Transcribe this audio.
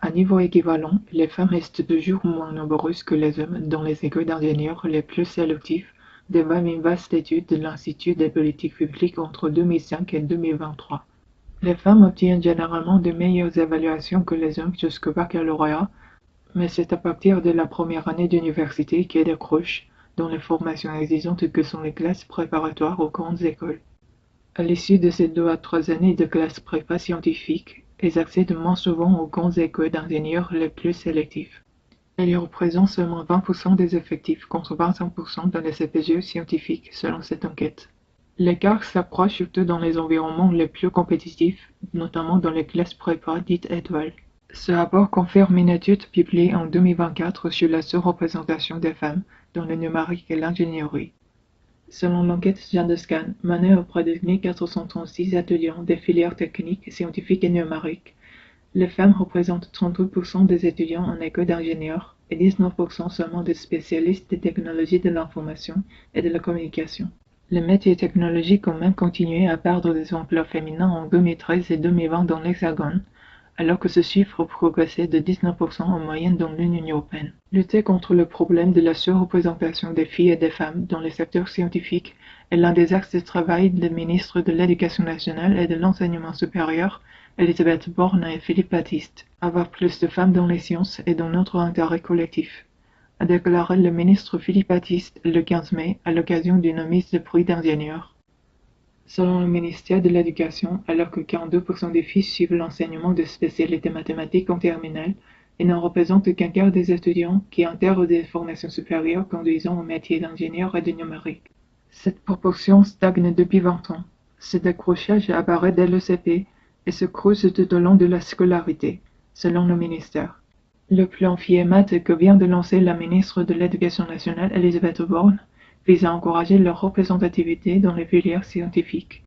À niveau équivalent, les femmes restent toujours moins nombreuses que les hommes dans les écoles d'ingénieurs les plus sélectifs, dévoile une vaste étude de l'Institut des politiques publiques entre 2005 et 2023. Les femmes obtiennent généralement de meilleures évaluations que les hommes jusqu'au baccalauréat, mais c'est à partir de la première année d'université qu'elles décrochent dans les formations exigeantes que sont les classes préparatoires aux grandes écoles. À l'issue de ces 2 à 3 années de classe prépa scientifique, elles accèdent moins souvent aux grandes écoles d'ingénieurs les plus sélectives. Elles y représentent seulement 20% des effectifs contre 25% dans les CPGE scientifiques selon cette enquête. L'écart s'accroît surtout dans les environnements les plus compétitifs, notamment dans les classes prépa dites étoiles. Ce rapport confirme une étude publiée en 2024 sur la sous-représentation des femmes dans le numérique et l'ingénierie. Selon l'enquête Gender-Scan menée auprès de 1436 étudiants des filières techniques, scientifiques et numériques, les femmes représentent 38% des étudiants en école d'ingénieurs et 19% seulement des spécialistes des technologies de l'information et de la communication. Les métiers technologiques ont même continué à perdre des emplois féminins en 2013 et 2020 dans l'Hexagone, alors que ce chiffre progressait de 19% en moyenne dans l'Union européenne. Lutter contre le problème de la surreprésentation des filles et des femmes dans les secteurs scientifiques est l'un des axes de travail des ministres de l'Éducation nationale et de l'Enseignement supérieur, Elisabeth Borne et Philippe Baptiste. Avoir plus de femmes dans les sciences est dans notre intérêt collectif, a déclaré le ministre Philippe Baptiste le 15 mai à l'occasion d'une mise de prix d'ingénieurs. Selon le ministère de l'Éducation, alors que 42% des filles suivent l'enseignement de spécialités mathématiques en terminale, ils n'en représentent qu'un quart des étudiants qui intègrent des formations supérieures conduisant au métier d'ingénieur et de numérique. Cette proportion stagne depuis 20 ans. Ce décrochage apparaît dès le CP et se creuse tout au long de la scolarité, selon le ministère. Le plan FIEMAT que vient de lancer la ministre de l'Éducation nationale, Elisabeth Borne, vise à encourager leur représentativité dans les filières scientifiques.